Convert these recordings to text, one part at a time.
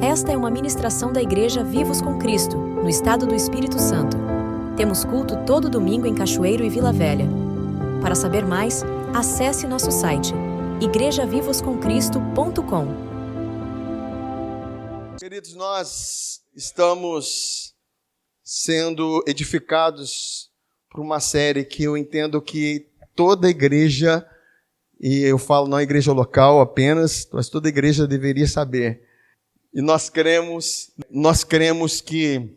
Esta é uma ministração da Igreja Vivos com Cristo, no estado do Espírito Santo. Temos culto todo domingo em Cachoeiro e Vila Velha. Para saber mais, acesse nosso site igrejavivoscomcristo.com. Queridos, nós estamos sendo edificados por uma série que eu entendo que toda igreja, e eu falo não a igreja local apenas, mas toda igreja deveria saber. E nós cremos que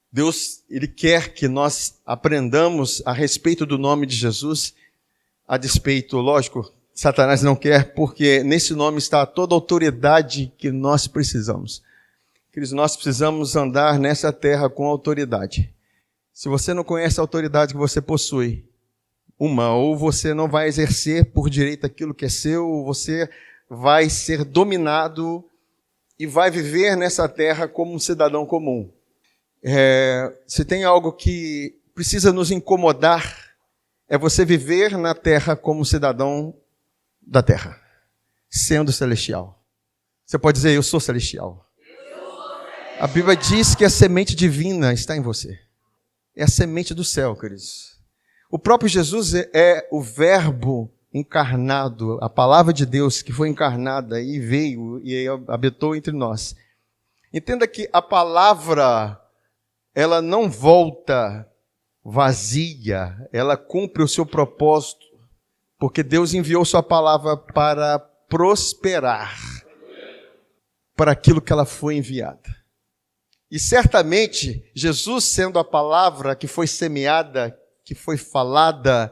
Deus, Ele quer que nós aprendamos a respeito do nome de Jesus, a despeito, lógico, Satanás não quer, porque nesse nome está toda a autoridade que nós precisamos. Queridos, nós precisamos andar nessa terra com autoridade. Se você não conhece a autoridade que você possui, ou você não vai exercer por direito aquilo que é seu, ou você vai ser dominado e vai viver nessa terra como um cidadão comum. Se tem algo que precisa nos incomodar, é você viver na terra como cidadão da terra, sendo celestial. Você pode dizer, eu sou celestial. A Bíblia diz que a semente divina está em você. É a semente do céu, queridos. O próprio Jesus é o verbo encarnado, a palavra de Deus que foi encarnada e veio e habitou entre nós. Entenda que a palavra, ela não volta vazia, ela cumpre o seu propósito, porque Deus enviou sua palavra para prosperar para aquilo que ela foi enviada. E certamente, Jesus sendo a palavra que foi semeada, que foi falada,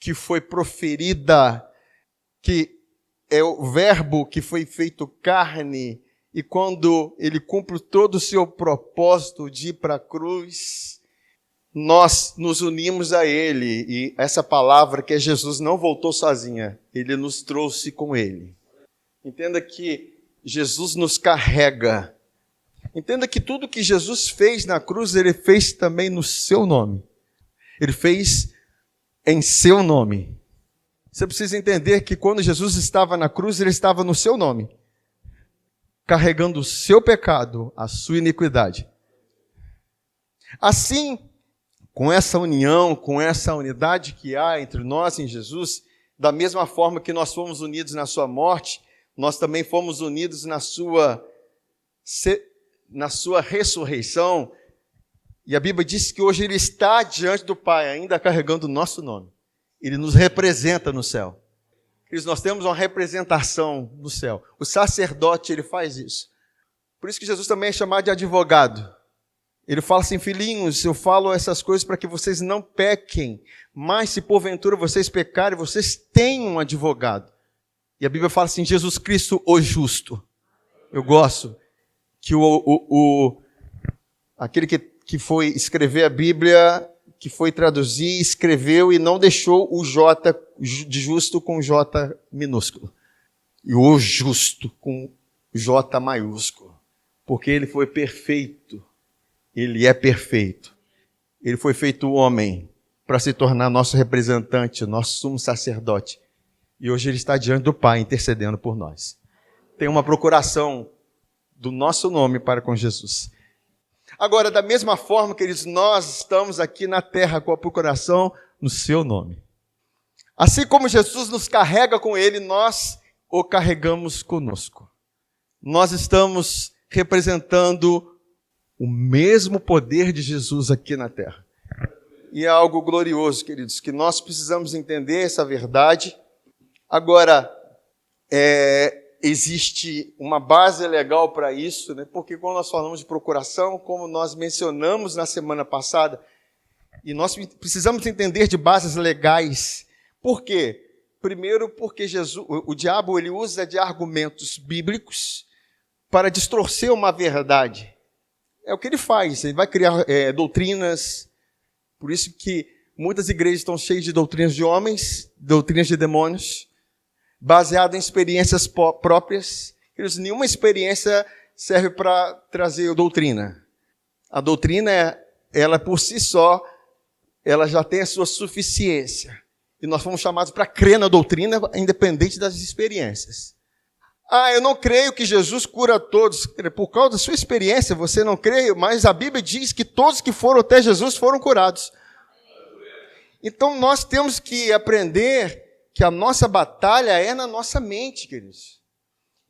que foi proferida, que é o verbo que foi feito carne, e quando ele cumpre todo o seu propósito de ir para a cruz, nós nos unimos a ele, e essa palavra que é Jesus não voltou sozinha, ele nos trouxe com ele. Entenda que Jesus nos carrega. Entenda que tudo que Jesus fez na cruz, ele fez também no seu nome. Ele fez em seu nome. Você precisa entender que quando Jesus estava na cruz, ele estava no seu nome, carregando o seu pecado, a sua iniquidade. Assim, com essa união, com essa unidade que há entre nós em Jesus, da mesma forma que nós fomos unidos na sua morte, nós também fomos unidos na sua ressurreição. E a Bíblia diz que hoje ele está diante do Pai, ainda carregando o nosso nome. Ele nos representa no céu. Nós temos uma representação no céu. O sacerdote, ele faz isso. Por isso que Jesus também é chamado de advogado. Ele fala assim, filhinhos, eu falo essas coisas para que vocês não pequem, mas se porventura vocês pecarem, vocês têm um advogado. E a Bíblia fala assim, Jesus Cristo, o justo. Eu gosto que aquele que foi escrever a Bíblia, que foi traduzir, escreveu e não deixou o J de justo com J minúsculo. E o justo com J maiúsculo. Porque ele foi perfeito. Ele é perfeito. Ele foi feito homem para se tornar nosso representante, nosso sumo sacerdote. E hoje ele está diante do Pai intercedendo por nós. Tem uma procuração do nosso nome para com Jesus. Agora, da mesma forma, queridos, nós estamos aqui na terra com a procuração no seu nome. Assim como Jesus nos carrega com ele, nós o carregamos conosco. Nós estamos representando o mesmo poder de Jesus aqui na terra. E é algo glorioso, queridos, que nós precisamos entender essa verdade. Agora, existe uma base legal para isso, né? Porque quando nós falamos de procuração, como nós mencionamos na semana passada, e nós precisamos entender de bases legais. Por quê? Primeiro, porque o diabo ele usa de argumentos bíblicos para distorcer uma verdade. É o que ele faz, ele vai criar doutrinas. Por isso que muitas igrejas estão cheias de doutrinas de homens, doutrinas de demônios, baseado em experiências próprias. Nenhuma experiência serve para trazer doutrina. A doutrina, ela por si só, ela já tem a sua suficiência. E nós fomos chamados para crer na doutrina, independente das experiências. Eu não creio que Jesus cura todos. Por causa da sua experiência, você não crê, mas a Bíblia diz que todos que foram até Jesus foram curados. Então nós temos que aprender que a nossa batalha é na nossa mente, queridos.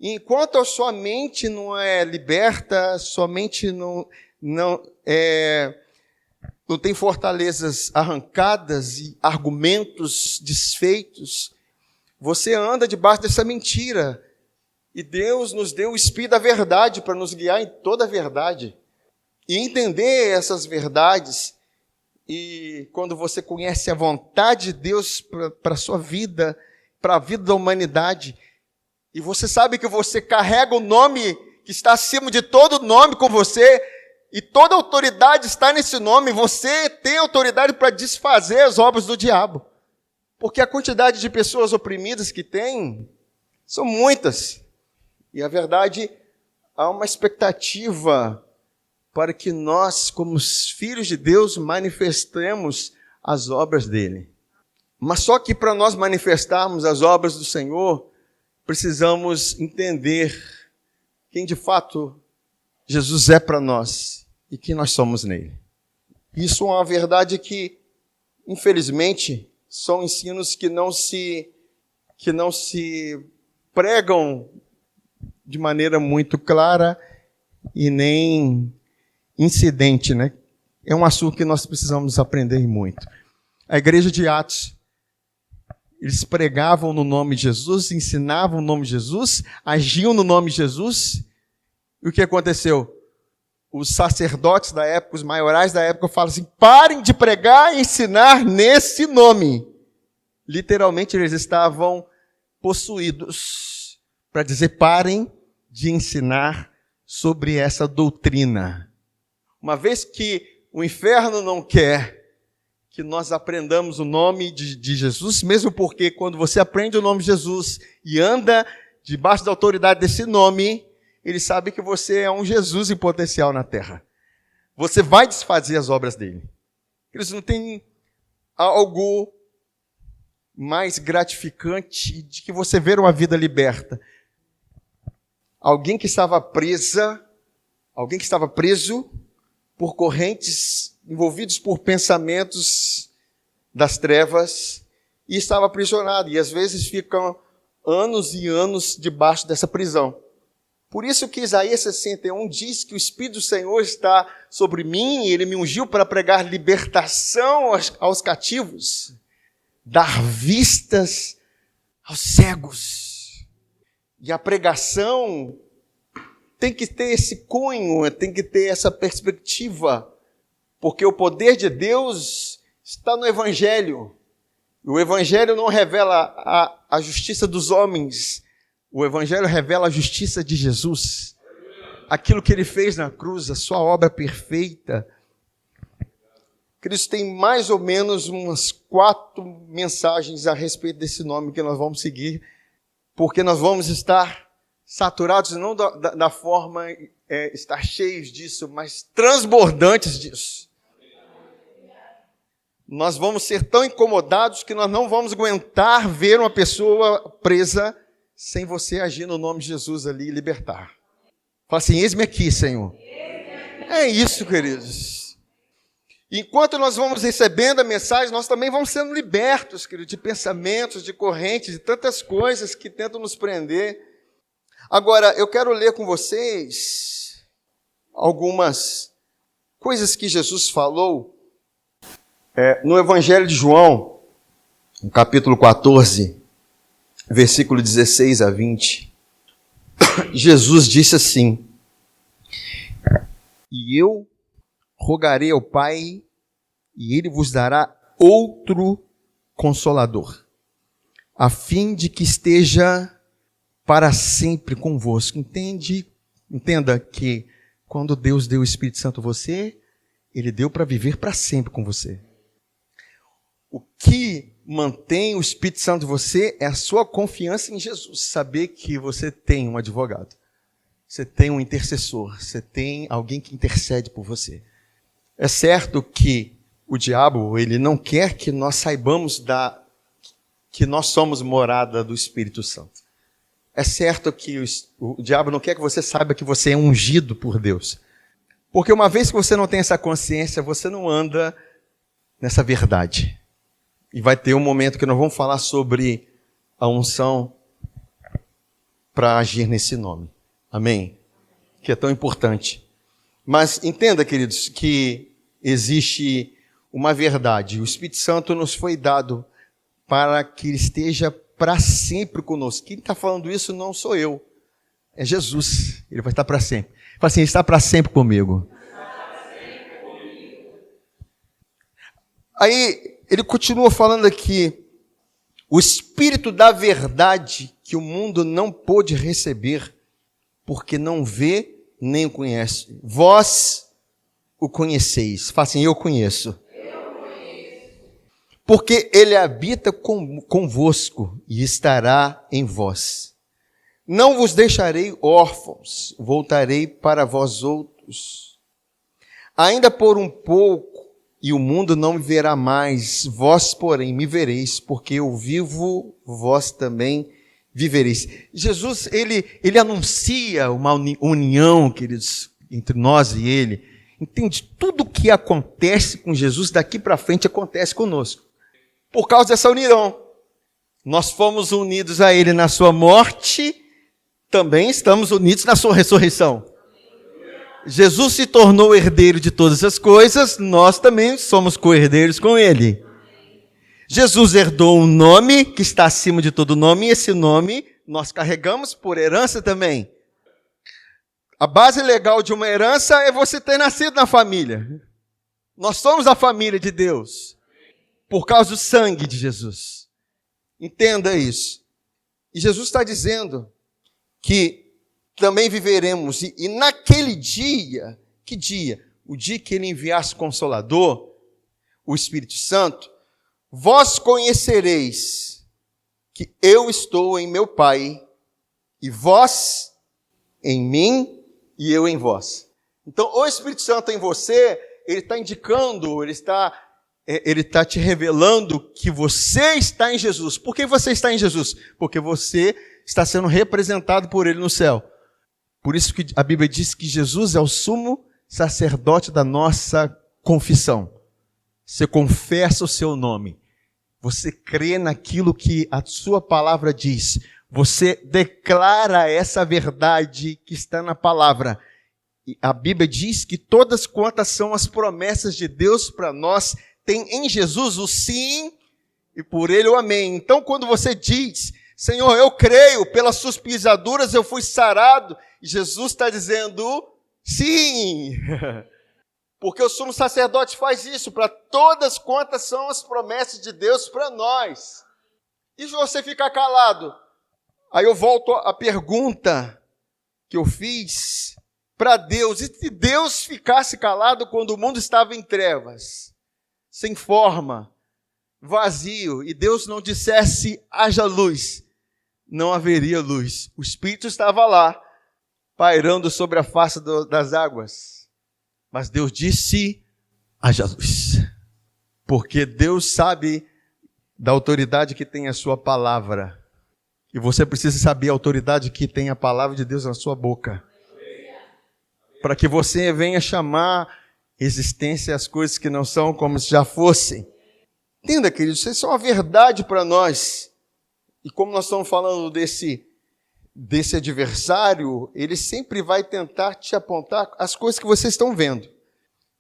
E enquanto a sua mente não é liberta, sua mente não tem fortalezas arrancadas e argumentos desfeitos, você anda debaixo dessa mentira. E Deus nos deu o Espírito da verdade para nos guiar em toda a verdade. E entender essas verdades, e quando você conhece a vontade de Deus para a sua vida, para a vida da humanidade, e você sabe que você carrega o nome que está acima de todo nome com você, e toda autoridade está nesse nome, você tem autoridade para desfazer as obras do diabo. Porque a quantidade de pessoas oprimidas que tem são muitas. E a verdade, há uma expectativa para que nós, como os filhos de Deus, manifestemos as obras dele. Mas só que para nós manifestarmos as obras do Senhor, precisamos entender quem de fato Jesus é para nós e quem nós somos nele. Isso é uma verdade que, infelizmente, são ensinos que não se pregam de maneira muito clara e nem incidente, né? É um assunto que nós precisamos aprender muito. A igreja de Atos, eles pregavam no nome de Jesus, ensinavam no nome de Jesus, agiam no nome de Jesus. E o que aconteceu? Os sacerdotes da época, os maiorais da época, falam assim: parem de pregar e ensinar nesse nome. Literalmente, eles estavam possuídos para dizer: parem de ensinar sobre essa doutrina. Uma vez que o inferno não quer que nós aprendamos o nome de Jesus, mesmo porque quando você aprende o nome de Jesus e anda debaixo da autoridade desse nome, ele sabe que você é um Jesus em potencial na terra. Você vai desfazer as obras dele. Eles não têm algo mais gratificante de que você ver uma vida liberta. Alguém que estava preso por correntes, envolvidos por pensamentos das trevas, e estava aprisionado, e às vezes ficam anos e anos debaixo dessa prisão. Por isso que Isaías 61 diz que o Espírito do Senhor está sobre mim, e ele me ungiu para pregar libertação aos cativos, dar vistas aos cegos. E a pregação tem que ter esse cunho, tem que ter essa perspectiva, porque o poder de Deus está no Evangelho. O Evangelho não revela a justiça dos homens, o Evangelho revela a justiça de Jesus. Aquilo que ele fez na cruz, a sua obra perfeita. Cristo tem mais ou menos umas 4 mensagens a respeito desse nome que nós vamos seguir, porque nós vamos estar saturados, não da forma estar cheios disso, mas transbordantes disso. Nós vamos ser tão incomodados que nós não vamos aguentar ver uma pessoa presa sem você agir no nome de Jesus ali e libertar. Fala assim: eis-me aqui, Senhor. É isso, queridos. Enquanto nós vamos recebendo a mensagem, nós também vamos sendo libertos, queridos, de pensamentos, de correntes, de tantas coisas que tentam nos prender. Agora, eu quero ler com vocês algumas coisas que Jesus falou no Evangelho de João, no capítulo 14, versículo 16 a 20. Jesus disse assim: e eu rogarei ao Pai, e ele vos dará outro Consolador, a fim de que esteja para sempre convosco. Entenda que quando Deus deu o Espírito Santo a você, ele deu para viver para sempre com você. O que mantém o Espírito Santo em você é a sua confiança em Jesus. Saber que você tem um advogado, você tem um intercessor, você tem alguém que intercede por você. É certo que o diabo, ele não quer que nós saibamos que nós somos morada do Espírito Santo. É certo que o diabo não quer que você saiba que você é ungido por Deus. Porque uma vez que você não tem essa consciência, você não anda nessa verdade. E vai ter um momento que nós vamos falar sobre a unção para agir nesse nome. Amém? Que é tão importante. Mas entenda, queridos, que existe uma verdade. O Espírito Santo nos foi dado para que ele esteja para sempre conosco. Quem está falando isso não sou eu. É Jesus. Ele vai estar para sempre. Fala assim, ele está para sempre comigo. Aí ele continua falando aqui, o Espírito da verdade que o mundo não pôde receber, porque não vê nem o conhece. Vós o conheceis. Fala assim, eu conheço. Porque ele habita convosco e estará em vós. Não vos deixarei órfãos, voltarei para vós outros. Ainda por um pouco, e o mundo não me verá mais, vós, porém, me vereis, porque eu vivo, vós também vivereis. Jesus, ele anuncia uma união, queridos, entre nós e ele. Entende? Tudo o que acontece com Jesus, daqui para frente, acontece conosco. Por causa dessa união. Nós fomos unidos a ele na sua morte, também estamos unidos na sua ressurreição. Jesus se tornou herdeiro de todas as coisas, nós também somos co-herdeiros com ele. Jesus herdou um nome que está acima de todo nome, e esse nome nós carregamos por herança também. A base legal de uma herança é você ter nascido na família. Nós somos a família de Deus, por causa do sangue de Jesus. Entenda isso. E Jesus está dizendo que também viveremos, e naquele dia, que dia? O dia que ele enviasse o Consolador, o Espírito Santo, vós conhecereis que eu estou em meu Pai, e vós em mim, e eu em vós. Então, o Espírito Santo em você, ele está indicando, ele está te revelando que você está em Jesus. Por que você está em Jesus? Porque você está sendo representado por ele no céu. Por isso que a Bíblia diz que Jesus é o sumo sacerdote da nossa confissão. Você confessa o seu nome. Você crê naquilo que a sua palavra diz. Você declara essa verdade que está na palavra. E a Bíblia diz que todas quantas são as promessas de Deus para nós, tem em Jesus o sim e por ele o amém. Então, quando você diz, Senhor, eu creio, pelas suas pisaduras eu fui sarado, Jesus está dizendo, sim, porque o sumo sacerdote faz isso para todas quantas são as promessas de Deus para nós. E se você ficar calado? Aí eu volto à pergunta que eu fiz para Deus. E se Deus ficasse calado quando o mundo estava em trevas, sem forma, vazio, e Deus não dissesse, haja luz, não haveria luz. O Espírito estava lá, pairando sobre a face das águas. Mas Deus disse, haja luz. Porque Deus sabe da autoridade que tem a sua palavra. E você precisa saber a autoridade que tem a palavra de Deus na sua boca. Para que você venha chamar existência as coisas que não são como se já fossem. Entenda, queridos, isso é uma verdade para nós. E como nós estamos falando desse adversário, ele sempre vai tentar te apontar as coisas que vocês estão vendo.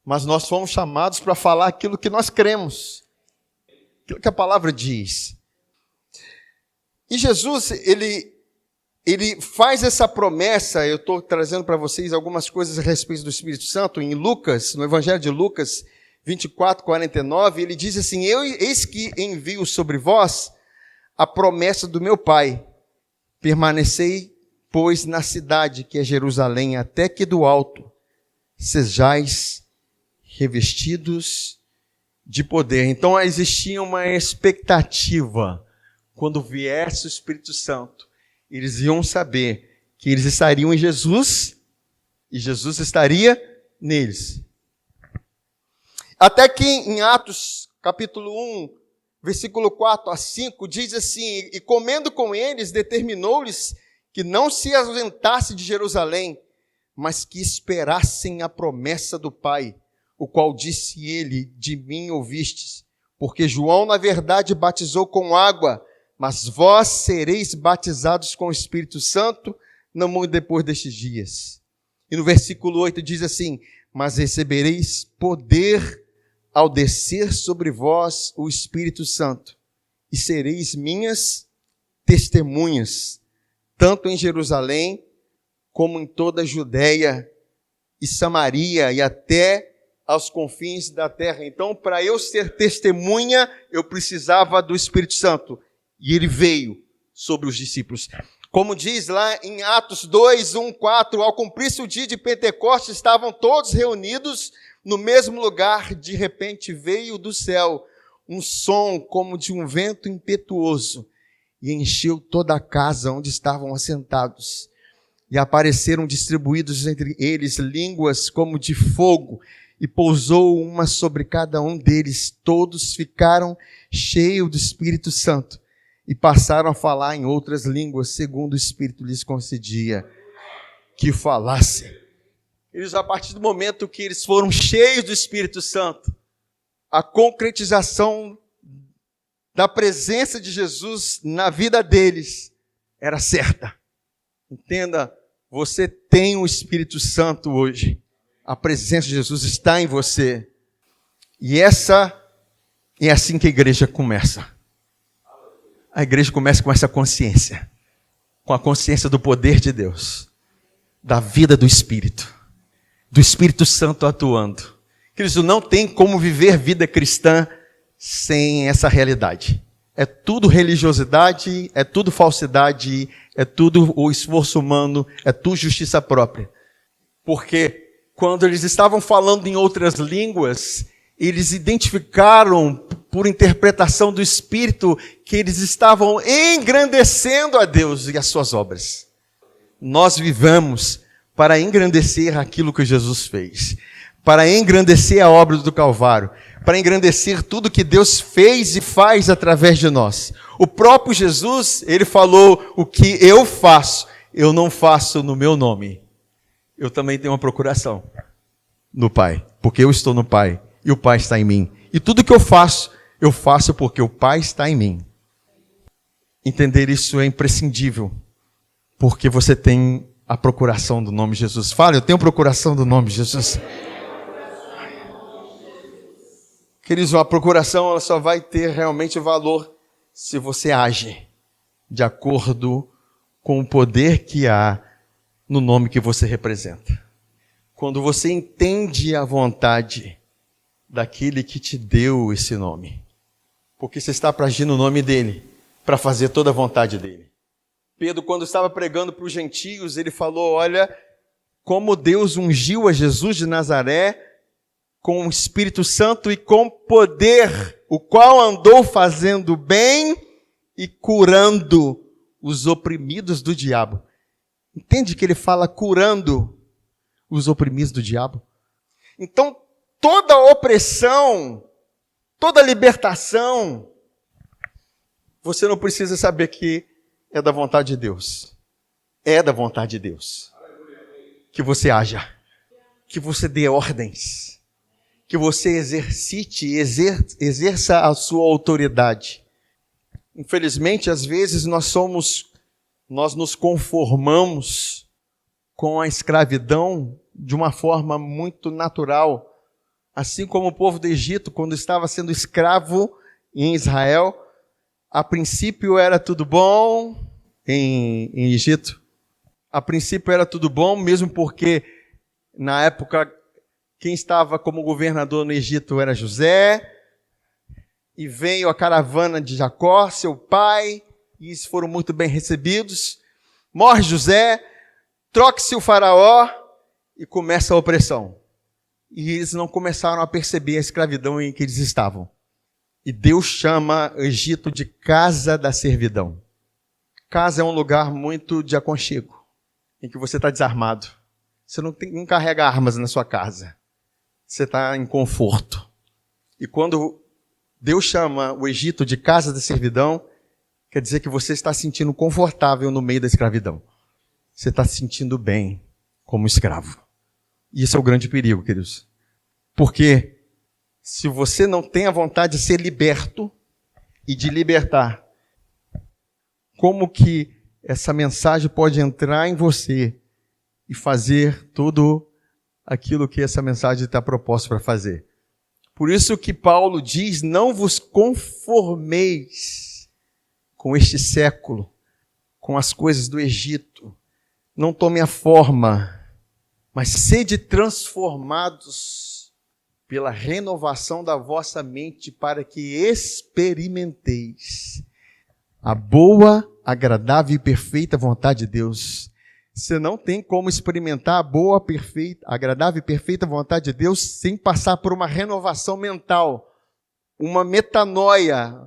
Mas nós fomos chamados para falar aquilo que nós cremos. Aquilo que a palavra diz. E Jesus, ele faz essa promessa. Eu estou trazendo para vocês algumas coisas a respeito do Espírito Santo. Em Lucas, no Evangelho de Lucas 24, 49, ele diz assim, eis que envio sobre vós a promessa do meu Pai. Permanecei, pois, na cidade que é Jerusalém, até que do alto sejais revestidos de poder. Então existia uma expectativa. Quando viesse o Espírito Santo, eles iam saber que eles estariam em Jesus e Jesus estaria neles. Até que em Atos, capítulo 1, versículo 4 a 5, diz assim, e comendo com eles, determinou-lhes que não se ausentasse de Jerusalém, mas que esperassem a promessa do Pai, o qual disse ele, de mim ouvistes. Porque João, na verdade, batizou com água, mas vós sereis batizados com o Espírito Santo, não muito depois destes dias. E no versículo 8 diz assim: mas recebereis poder ao descer sobre vós o Espírito Santo, e sereis minhas testemunhas, tanto em Jerusalém, como em toda a Judéia e Samaria, e até aos confins da terra. Então, para eu ser testemunha, eu precisava do Espírito Santo. E ele veio sobre os discípulos. Como diz lá em Atos 2, 1, 4, ao cumprir-se o dia de Pentecostes, estavam todos reunidos no mesmo lugar. De repente veio do céu um som como de um vento impetuoso e encheu toda a casa onde estavam assentados. E apareceram distribuídos entre eles línguas como de fogo, e pousou uma sobre cada um deles. Todos ficaram cheios do Espírito Santo e passaram a falar em outras línguas, segundo o Espírito lhes concedia que falassem. Eles, a partir do momento que eles foram cheios do Espírito Santo, a concretização da presença de Jesus na vida deles era certa. Entenda, você tem o Espírito Santo hoje. A presença de Jesus está em você. E é assim que a igreja começa. A igreja começa com essa consciência. Com a consciência do poder de Deus. Da vida do Espírito. Do Espírito Santo atuando. Cristo não tem como viver vida cristã sem essa realidade. É tudo religiosidade, é tudo falsidade, é tudo o esforço humano, é tudo justiça própria. Porque quando eles estavam falando em outras línguas, eles identificaram, por interpretação do Espírito, que eles estavam engrandecendo a Deus e as suas obras. Nós vivamos para engrandecer aquilo que Jesus fez, para engrandecer a obra do Calvário, para engrandecer tudo que Deus fez e faz através de nós. O próprio Jesus, ele falou: o que eu faço, eu não faço no meu nome. Eu também tenho uma procuração no Pai, porque eu estou no Pai e o Pai está em mim. E tudo que eu faço porque o Pai está em mim. Entender isso é imprescindível, porque você tem a procuração do nome de Jesus. Fala, eu tenho procuração do nome de Jesus. Queridos, a procuração ela só vai ter realmente valor se você age de acordo com o poder que há no nome que você representa. Quando você entende a vontade daquele que te deu esse nome. Porque você está para agir no nome dele, para fazer toda a vontade dele. Pedro, quando estava pregando para os gentios, ele falou: olha, como Deus ungiu a Jesus de Nazaré com o Espírito Santo e com poder, o qual andou fazendo bem e curando os oprimidos do diabo. Entende que ele fala curando os oprimidos do diabo? Então, toda opressão, toda libertação, você não precisa saber que é da vontade de Deus. É da vontade de Deus. Que você haja, que você dê ordens, que você exerça a sua autoridade. Infelizmente, às vezes nós nos conformamos com a escravidão de uma forma muito natural. Assim como o povo do Egito, quando estava sendo escravo em Israel, a princípio era tudo bom em Egito. A princípio era tudo bom, mesmo porque na época quem estava como governador no Egito era José, e veio a caravana de Jacó, seu pai, e eles foram muito bem recebidos. Morre José, troca-se o faraó e começa a opressão. E eles não começaram a perceber a escravidão em que eles estavam. E Deus chama o Egito de casa da servidão. Casa é um lugar muito de aconchego, em que você está desarmado. Você não carrega armas na sua casa. Você está em conforto. E quando Deus chama o Egito de casa da servidão, quer dizer que você está se sentindo confortável no meio da escravidão. você está se sentindo bem como escravo. E esse é o grande perigo, queridos. Porque se você não tem a vontade de ser liberto e de libertar, como que essa mensagem pode entrar em você e fazer tudo aquilo que essa mensagem está proposta para fazer? Por isso que Paulo diz, não vos conformeis com este século, com as coisas do Egito. Não tome a forma, mas sede transformados pela renovação da vossa mente, para que experimenteis a boa, agradável e perfeita vontade de Deus. Você não tem como experimentar a boa, perfeita, agradável e perfeita vontade de Deus sem passar por uma renovação mental, uma metanoia,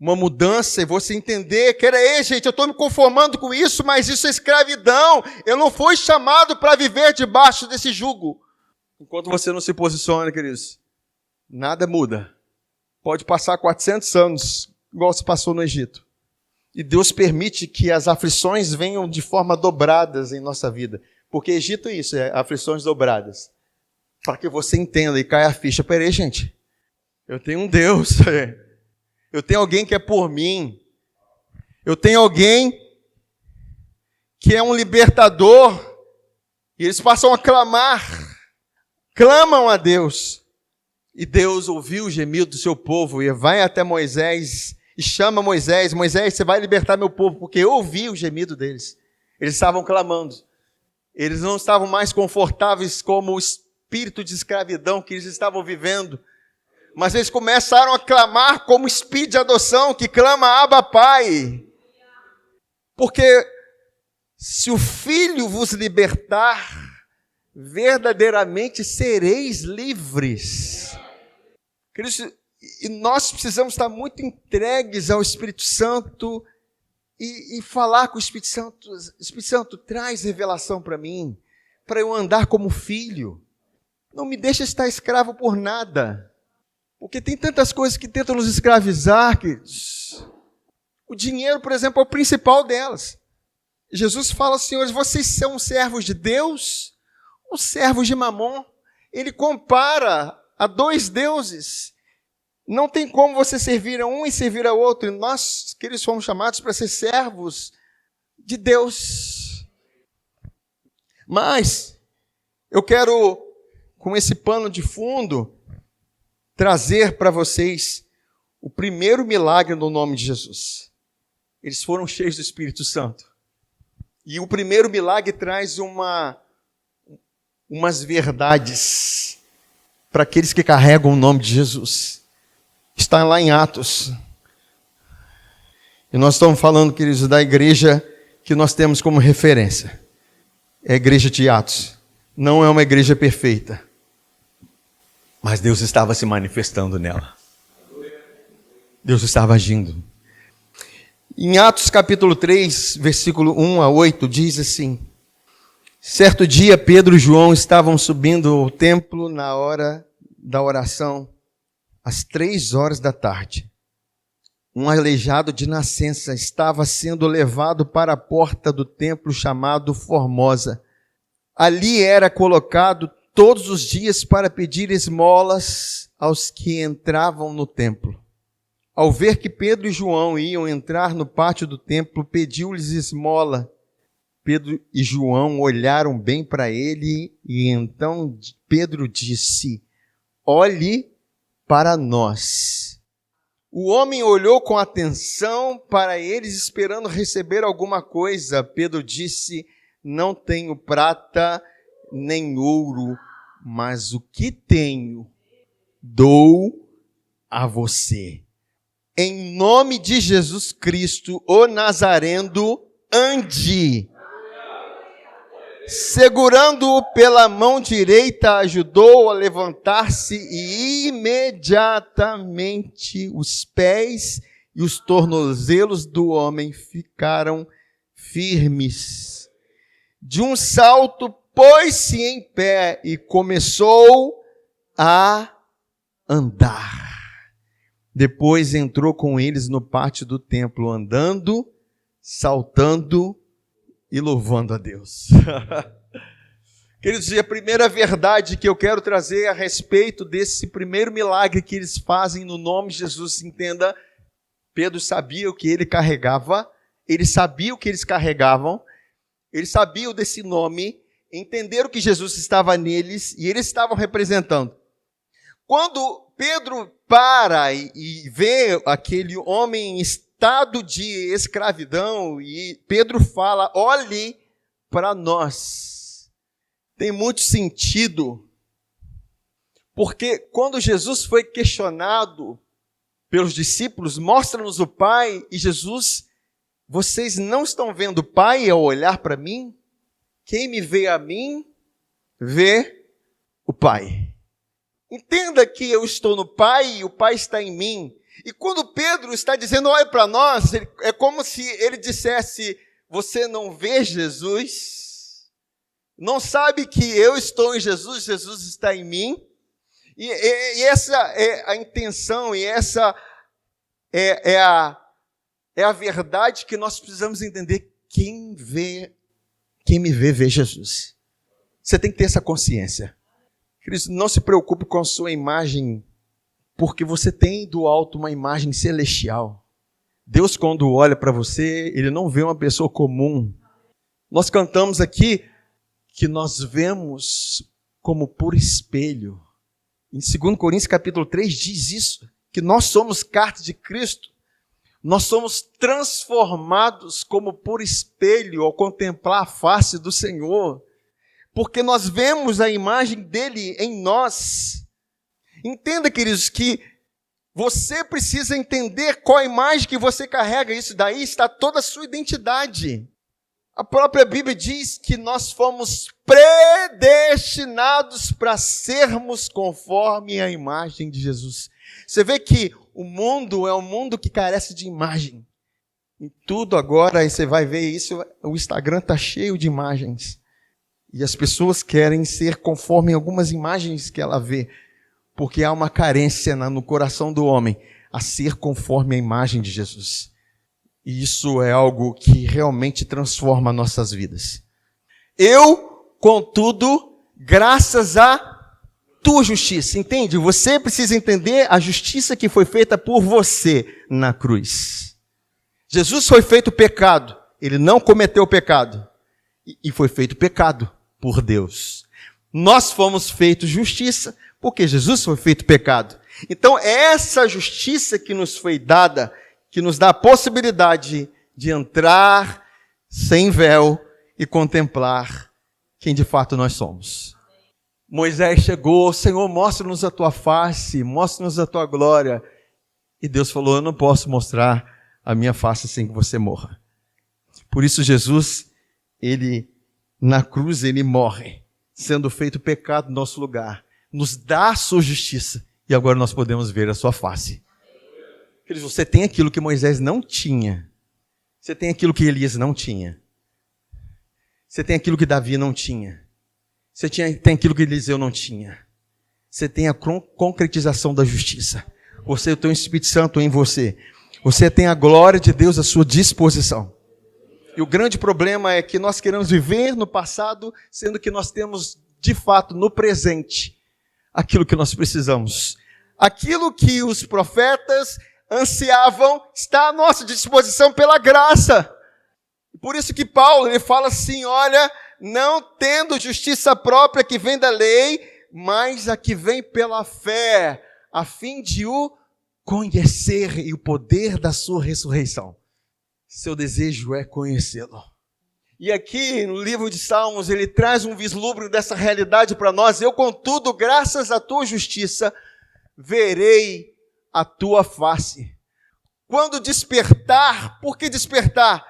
uma mudança, e você entender que gente, eu estou me conformando com isso, mas isso é escravidão. Eu não fui chamado para viver debaixo desse jugo. Enquanto você não se posiciona, queridos, nada muda. Pode passar 400 anos, igual se passou no Egito. E Deus permite que as aflições venham de forma dobradas em nossa vida. Porque Egito é isso, é aflições dobradas. Para que você entenda e caia a ficha. Peraí, gente, eu tenho um Deus, eu tenho alguém que é por mim, eu tenho alguém que é um libertador, e eles passam a clamam a Deus, e Deus ouviu o gemido do seu povo, e vai até Moisés, e chama Moisés, você vai libertar meu povo, porque eu ouvi o gemido deles. Eles estavam clamando. Eles não estavam mais confortáveis como o espírito de escravidão que eles estavam vivendo. Mas eles começaram a clamar como espírito de adoção, que clama Abba Pai. Porque se o Filho vos libertar, verdadeiramente sereis livres. Cristo, e nós precisamos estar muito entregues ao Espírito Santo e falar com o Espírito Santo. Espírito Santo, traz revelação para mim, para eu andar como filho. Não me deixa estar escravo por nada. Porque tem tantas coisas que tentam nos escravizar, queridos. O dinheiro, por exemplo, é o principal delas. Jesus fala, senhores, vocês são servos de Deus ou servos de Mamon? Ele compara a dois deuses. Não tem como você servir a um e servir a outro. E nós, que eles fomos chamados para ser servos de Deus. Mas eu quero, com esse pano de fundo, trazer para vocês o primeiro milagre no nome de Jesus. Eles foram cheios do Espírito Santo. E o primeiro milagre traz umas verdades para aqueles que carregam o nome de Jesus. Está lá em Atos. E nós estamos falando, queridos, da igreja que nós temos como referência. É a igreja de Atos. Não é uma igreja perfeita. Mas Deus estava se manifestando nela. Deus estava agindo. Em Atos capítulo 3, versículo 1 a 8, diz assim: certo dia, Pedro e João estavam subindo ao templo na hora da oração, às 3 horas da tarde. Um aleijado de nascença estava sendo levado para a porta do templo chamado Formosa. Ali era colocado todos os dias para pedir esmolas aos que entravam no templo. Ao ver que Pedro e João iam entrar no pátio do templo, pediu-lhes esmola. Pedro e João olharam bem para ele e então Pedro disse: olhe para nós. O homem olhou com atenção para eles, esperando receber alguma coisa. Pedro disse: não tenho prata nem ouro, mas o que tenho, dou a você. Em nome de Jesus Cristo, o Nazareno, ande. Segurando-o pela mão direita, ajudou a levantar-se e imediatamente os pés e os tornozelos do homem ficaram firmes. De um salto, pôs-se em pé e começou a andar. Depois entrou com eles no pátio do templo, andando, saltando e louvando a Deus. Queridos, e a primeira verdade que eu quero trazer a respeito desse primeiro milagre que eles fazem no nome de Jesus, entenda, Pedro sabia o que ele carregava, ele sabia o que eles carregavam, eles sabiam desse nome, entenderam que Jesus estava neles e eles estavam representando. Quando Pedro para e vê aquele homem em estado de escravidão, e Pedro fala, olhe para nós. Tem muito sentido, porque quando Jesus foi questionado pelos discípulos, mostra-nos o Pai, e Jesus, vocês não estão vendo o Pai ao olhar para mim? Quem me vê a mim, vê o Pai. Entenda que eu estou no Pai e o Pai está em mim. E quando Pedro está dizendo, olha para nós, é como se ele dissesse, você não vê Jesus? Não sabe que eu estou em Jesus, Jesus está em mim? E essa é a intenção, e essa é a verdade que nós precisamos entender. Quem me vê, vê Jesus. Você tem que ter essa consciência. Cristo, não se preocupe com a sua imagem, porque você tem do alto uma imagem celestial. Deus, quando olha para você, Ele não vê uma pessoa comum. Nós cantamos aqui que nós vemos como por espelho. Em 2 Coríntios capítulo 3 diz isso, que nós somos carta de Cristo, nós somos transformados como por espelho ao contemplar a face do Senhor, porque nós vemos a imagem dele em nós. Entenda, queridos, que você precisa entender qual a imagem que você carrega, isso daí está toda a sua identidade. A própria Bíblia diz que nós fomos predestinados para sermos conforme a imagem de Jesus. Você vê que o mundo é um mundo que carece de imagem. Em tudo agora, aí você vai ver isso, o Instagram está cheio de imagens. E as pessoas querem ser conforme algumas imagens que ela vê, porque há uma carência no coração do homem a ser conforme a imagem de Jesus. E isso é algo que realmente transforma nossas vidas. Eu, contudo, graças à tua justiça, entende? Você precisa entender a justiça que foi feita por você na cruz. Jesus foi feito pecado, ele não cometeu pecado, e foi feito pecado por Deus. Nós fomos feitos justiça, porque Jesus foi feito pecado. Então, é essa justiça que nos foi dada, que nos dá a possibilidade de entrar sem véu e contemplar quem de fato nós somos. Moisés chegou, Senhor, mostra-nos a tua face, mostra-nos a tua glória. E Deus falou, eu não posso mostrar a minha face sem que você morra. Por isso Jesus, na cruz, ele morre, sendo feito pecado no nosso lugar, nos dá a sua justiça, e agora nós podemos ver a sua face. Você tem aquilo que Moisés não tinha. Você tem aquilo que Elias não tinha. Você tem aquilo que Davi não tinha. Você tem aquilo que Eliseu não tinha. Você tem a concretização da justiça. Você tem o Espírito Santo em você. Você tem a glória de Deus à sua disposição. E o grande problema é que nós queremos viver no passado, sendo que nós temos, de fato, no presente, aquilo que nós precisamos. Aquilo que os profetas ansiavam está à nossa disposição pela graça. Por isso que Paulo, ele fala assim, olha, não tendo justiça própria que vem da lei, mas a que vem pela fé, a fim de o conhecer e o poder da sua ressurreição. Seu desejo é conhecê-lo. E aqui no livro de Salmos, ele traz um vislumbre dessa realidade para nós. Eu, contudo, graças à tua justiça, verei a tua face. Quando despertar, por que despertar?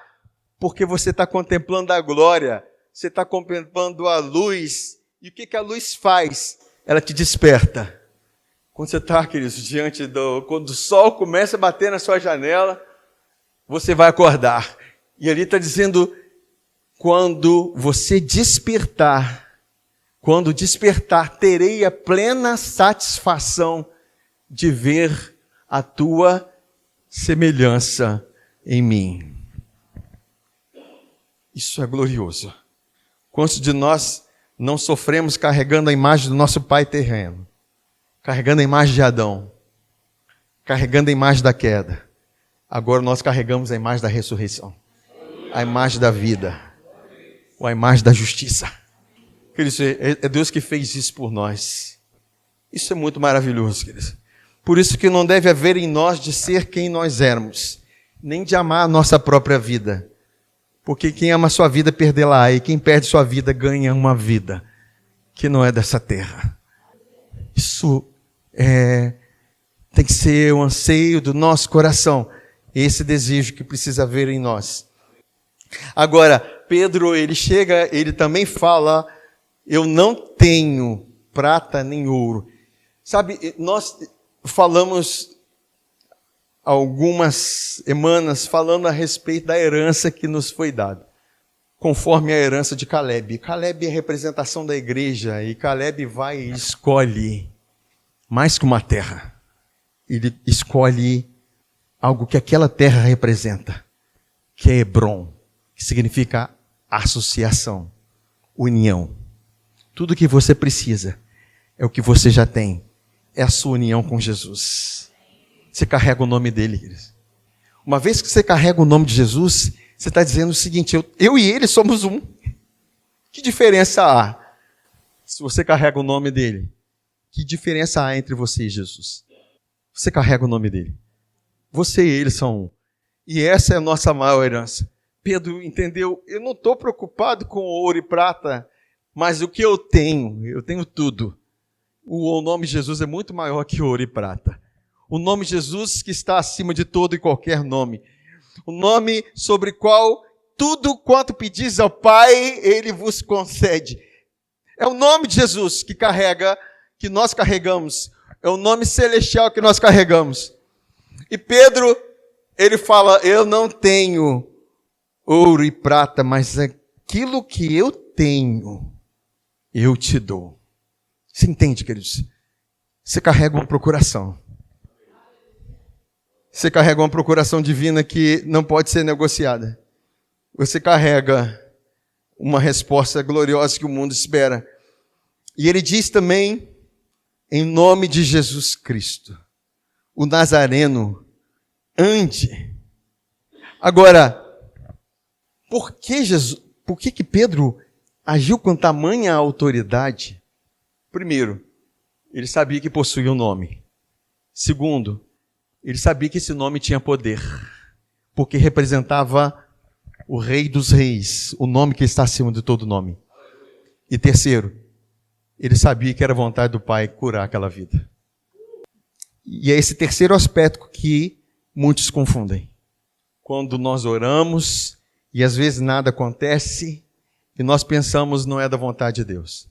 Porque você está contemplando a glória, você está contemplando a luz. E o que a luz faz? Ela te desperta. Quando você está, queridos, quando o sol começa a bater na sua janela, você vai acordar. E ali está dizendo, quando despertar, terei a plena satisfação de ver a tua semelhança em mim. Isso é glorioso. Quantos de nós não sofremos carregando a imagem do nosso pai terreno? Carregando a imagem de Adão. Carregando a imagem da queda. Agora nós carregamos a imagem da ressurreição. A imagem da vida. Ou a imagem da justiça. Queridos, é Deus que fez isso por nós. Isso é muito maravilhoso, queridos. Por isso que não deve haver em nós de ser quem nós éramos. Nem de amar a nossa própria vida. Porque quem ama a sua vida, perdê-la-á. E quem perde sua vida, ganha uma vida que não é dessa terra. Isso tem que ser o anseio do nosso coração. Esse desejo que precisa haver em nós. Agora, Pedro, ele também fala, eu não tenho prata nem ouro. Sabe, nós falamos algumas semanas falando a respeito da herança que nos foi dada. Conforme a herança de Caleb. Caleb é a representação da igreja e Caleb vai e escolhe mais que uma terra. Ele escolhe algo que aquela terra representa, que é Hebron, que significa associação, união. Tudo que você precisa é o que você já tem, é a sua união com Jesus. Você carrega o nome dele, queridos. Uma vez que você carrega o nome de Jesus, você está dizendo o seguinte, eu e ele somos um. Que diferença há se você carrega o nome dele? Que diferença há entre você e Jesus? Você carrega o nome dele. Você e ele são um. E essa é a nossa maior herança. Pedro entendeu, eu não estou preocupado com ouro e prata, mas o que eu tenho tudo. O nome de Jesus é muito maior que ouro e prata. O nome de Jesus que está acima de todo e qualquer nome. O nome sobre qual tudo quanto pedis ao Pai, Ele vos concede. É o nome de Jesus que nós carregamos. É o nome celestial que nós carregamos. E Pedro, ele fala, eu não tenho ouro e prata, mas aquilo que eu tenho, eu te dou. Você entende, queridos? Você carrega uma procuração. Você carrega uma procuração divina que não pode ser negociada. Você carrega uma resposta gloriosa que o mundo espera. E ele diz também, em nome de Jesus Cristo, o Nazareno, ande. Agora, por que Pedro agiu com tamanha autoridade? Primeiro, ele sabia que possuía um nome. Segundo, ele sabia que esse nome tinha poder, porque representava o Rei dos Reis, o nome que está acima de todo nome. E terceiro, ele sabia que era vontade do Pai curar aquela vida. E é esse terceiro aspecto que muitos confundem. Quando nós oramos e às vezes nada acontece e nós pensamos não é da vontade de Deus.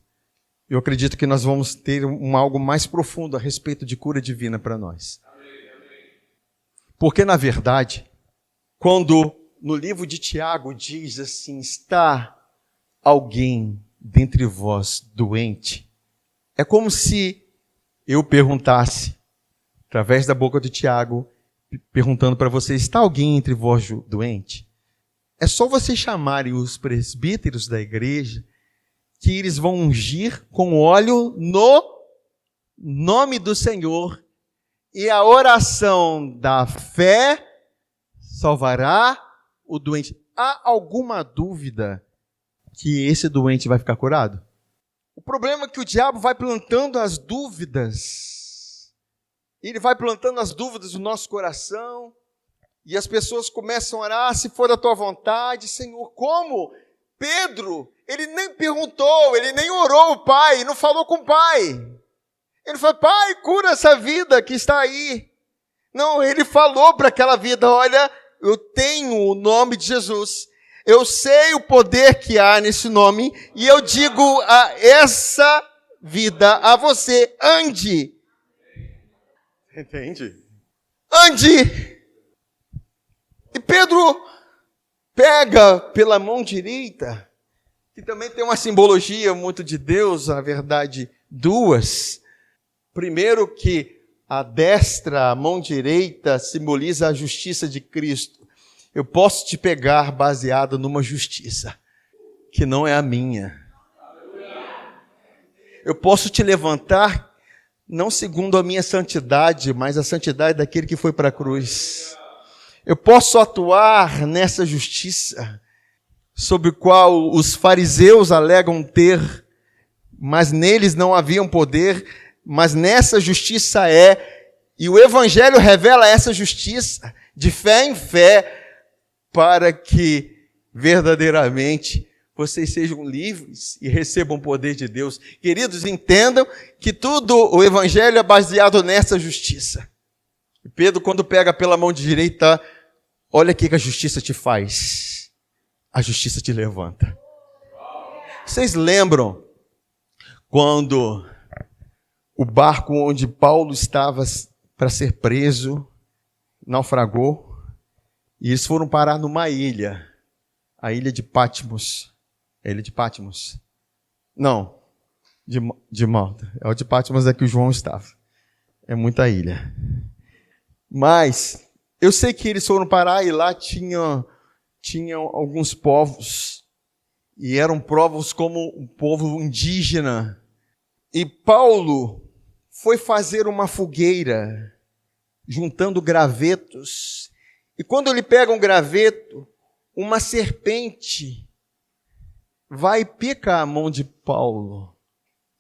Eu acredito que nós vamos ter algo mais profundo a respeito de cura divina para nós. Porque, na verdade, quando no livro de Tiago diz assim, está alguém dentre vós doente, é como se eu perguntasse, através da boca de Tiago, perguntando para você, está alguém entre vós doente? É só vocês chamarem os presbíteros da igreja, que eles vão ungir com óleo no nome do Senhor, e a oração da fé salvará o doente. Há alguma dúvida que esse doente vai ficar curado? O problema é que o diabo vai plantando as dúvidas. Ele vai plantando as dúvidas no nosso coração. E as pessoas começam a orar, se for da tua vontade, Senhor. Como? Pedro, ele nem perguntou, ele nem orou o Pai, não falou com o Pai. Ele falou, Pai, cura essa vida que está aí. Não, ele falou para aquela vida, olha, eu tenho o nome de Jesus. Eu sei o poder que há nesse nome. E eu digo a essa vida, a você, ande. Entende? Ande. E Pedro pega pela mão direita, que também tem uma simbologia muito de Deus, na verdade, duas. Primeiro que a destra, a mão direita, simboliza a justiça de Cristo. Eu posso te pegar baseado numa justiça que não é a minha. Eu posso te levantar não segundo a minha santidade, mas a santidade daquele que foi para a cruz. Eu posso atuar nessa justiça sobre a qual os fariseus alegam ter, mas neles não haviam poder, mas nessa justiça e o Evangelho revela essa justiça de fé em fé, para que verdadeiramente vocês sejam livres e recebam o poder de Deus. Queridos, entendam que tudo o Evangelho é baseado nessa justiça. E Pedro, quando pega pela mão direita, olha o que a justiça te faz. A justiça te levanta. Vocês lembram quando o barco onde Paulo estava para ser preso naufragou? E eles foram parar numa ilha, a ilha de Patmos. A ilha de Patmos? Não, de Malta. É o de Patmos é que o João estava. É muita ilha. Mas eu sei que eles foram parar e lá tinham alguns povos. E eram povos como um povo indígena. E Paulo foi fazer uma fogueira, juntando gravetos. E quando ele pega um graveto, uma serpente vai e pica a mão de Paulo.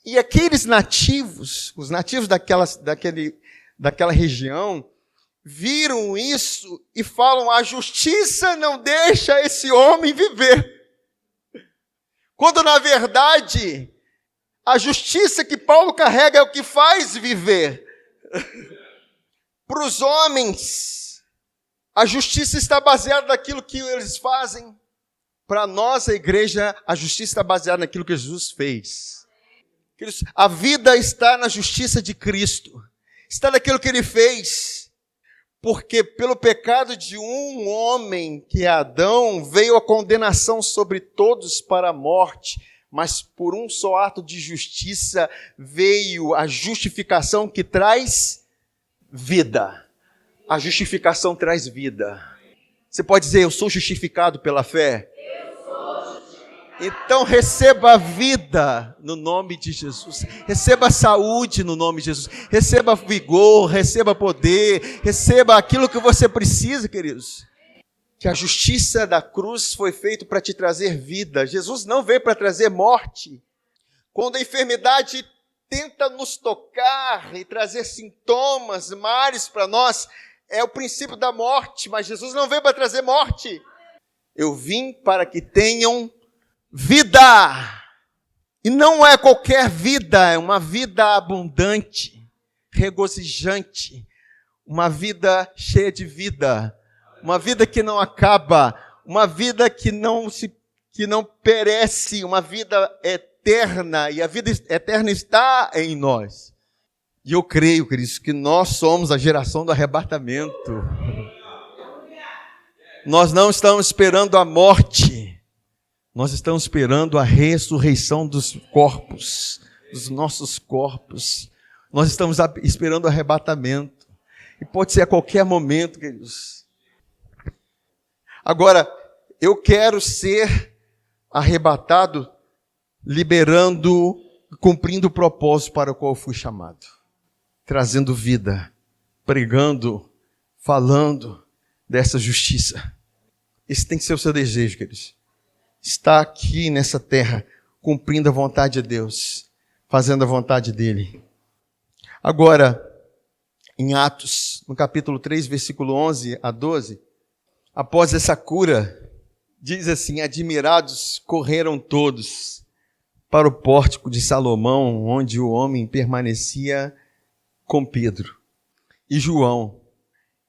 E aqueles nativos, os nativos daquela região, viram isso e falam: a justiça não deixa esse homem viver. Quando, na verdade, a justiça que Paulo carrega é o que faz viver. Para os homens, a justiça está baseada naquilo que eles fazem. Para nós, a igreja, a justiça está baseada naquilo que Jesus fez. A vida está na justiça de Cristo. Está naquilo que Ele fez. Porque pelo pecado de um homem, que é Adão, veio a condenação sobre todos para a morte. Mas por um só ato de justiça veio a justificação que traz vida. A justificação traz vida. Você pode dizer: eu sou justificado pela fé? Eu sou justificado. Então receba vida no nome de Jesus. Receba saúde no nome de Jesus. Receba vigor, receba poder, receba aquilo que você precisa, queridos. Que a justiça da cruz foi feita para te trazer vida. Jesus não veio para trazer morte. Quando a enfermidade tenta nos tocar e trazer sintomas, males para nós, é o princípio da morte, mas Jesus não veio para trazer morte. Eu vim para que tenham vida. E não é qualquer vida, é uma vida abundante, regozijante, uma vida cheia de vida, uma vida que não acaba, uma vida que não perece, uma vida eterna, e a vida eterna está em nós. E eu creio, queridos, que nós somos a geração do arrebatamento. Nós não estamos esperando a morte. Nós estamos esperando a ressurreição dos corpos, dos nossos corpos. Nós estamos esperando o arrebatamento. E pode ser a qualquer momento, queridos. Agora, eu quero ser arrebatado, cumprindo o propósito para o qual eu fui chamado. Trazendo vida, pregando, falando dessa justiça. Esse tem que ser o seu desejo, queridos. Estar aqui nessa terra, cumprindo a vontade de Deus, fazendo a vontade dEle. Agora, em Atos, no capítulo 3, versículo 11 a 12, após essa cura, diz assim: admirados correram todos para o pórtico de Salomão, onde o homem permanecia com Pedro e João,